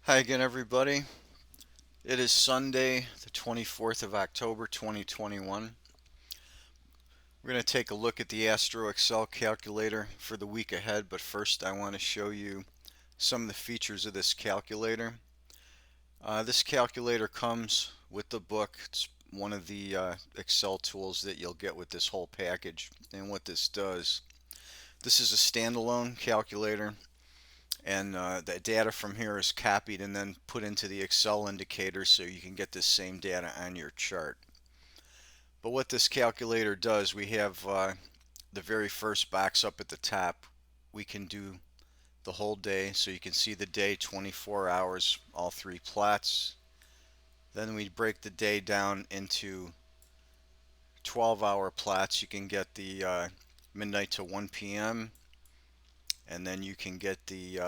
Hi again, everybody. It is Sunday, the 24th of October, 2021. We're going to take a look at the Astro Excel calculator for the week ahead, but first I want to show you some of the features of this calculator. This calculator comes with the book. It's one of the Excel tools that you'll get with this whole package. And what this does, this is a standalone calculator, and the data from here is copied and then put into the Excel indicator so you can get this same data on your chart. But what this calculator does, we have the very first box up at the top. We can do the whole day, so you can see the day, 24 hours, all three plots. Then we break the day down into 12-hour plots. You can get the midnight to 1 p.m. and then you can get the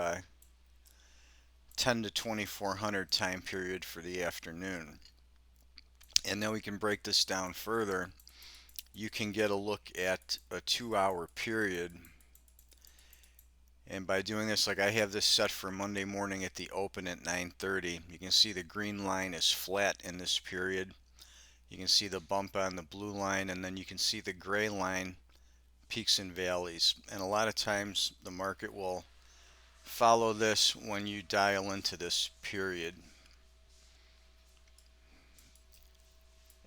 10 to 2400 time period for the afternoon. And then we can break this down further. You can get a look at a 2-hour period. And by doing this, like I have this set for Monday morning at the open at 9:30, you can see the green line is flat in this period. You can see the bump on the blue line, and then you can see the gray line, peaks and valleys. And a lot of times the market will follow this when you dial into this period.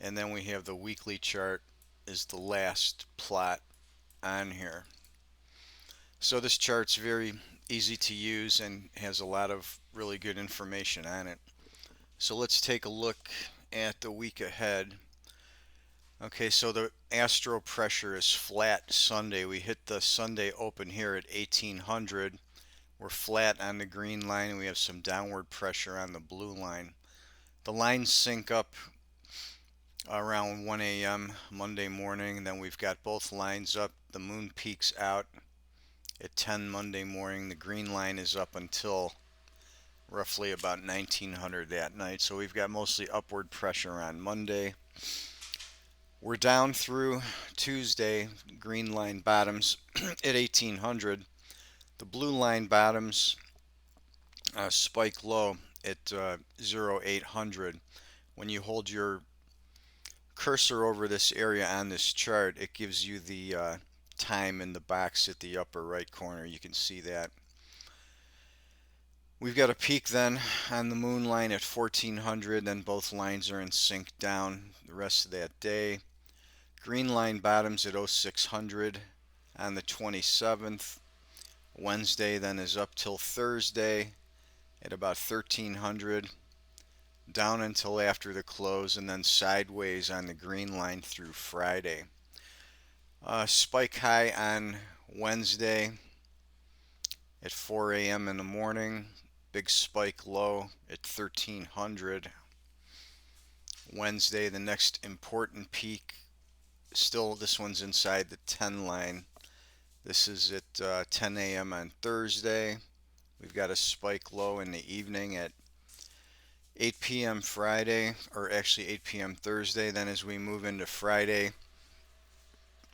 And then we have the weekly chart is the last plot on here. So this chart's very easy to use and has a lot of really good information on it. So let's take a look at the week ahead. Okay, so the Astro pressure is flat Sunday. We hit the Sunday open here at 1800. We're flat on the green line, and we have some downward pressure on the blue line. The lines sync up around 1 a.m. Monday morning, and then we've got both lines up. The moon peaks out at 10 Monday morning. The green line is up until roughly about 1900 that night. So we've got mostly upward pressure on Monday. We're down through Tuesday. Green line bottoms at 1800. The blue line bottoms spike low at 0800. When you hold your cursor over this area on this chart, it gives you the time in the box at the upper right corner. You can see that. We've got a peak then on the moon line at 1400, then both lines are in sync down the rest of that day. Green line bottoms at 0600 on the 27th. Wednesday then is up till Thursday at about 1300, down until after the close, and then sideways on the green line through Friday. Spike high on Wednesday at 4 a.m. in the morning. Big spike low at 1300. Wednesday, the next important peak, still this one's inside the 10 line. This is at 10 a.m. on Thursday. We've got a spike low in the evening at 8 p.m. Friday, or actually 8 p.m. Thursday. Then as we move into Friday,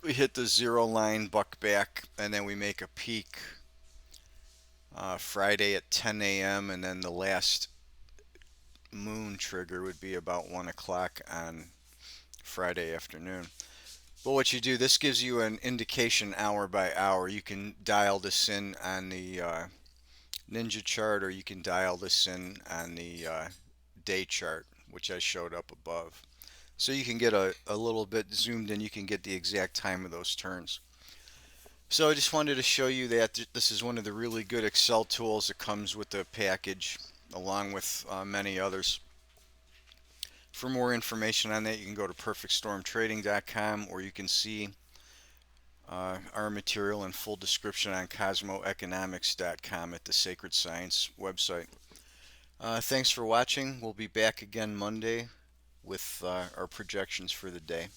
we hit the zero line, buck back, and then we make a peak Friday at 10 a.m. and then the last moon trigger would be about 1 o'clock on Friday afternoon. But what you do, this gives you an indication hour by hour. You can dial this in on the Ninja chart, or you can dial this in on the day chart, which I showed up above. So you can get a little bit zoomed in. You can get the exact time of those turns. So I just wanted to show you that this is one of the really good Excel tools that comes with the package, along with many others. For more information on that, you can go to perfectstormtrading.com, or you can see our material and full description on cosmoeconomics.com at the Sacred Science website. Thanks for watching. We'll be back again Monday with our projections for the day.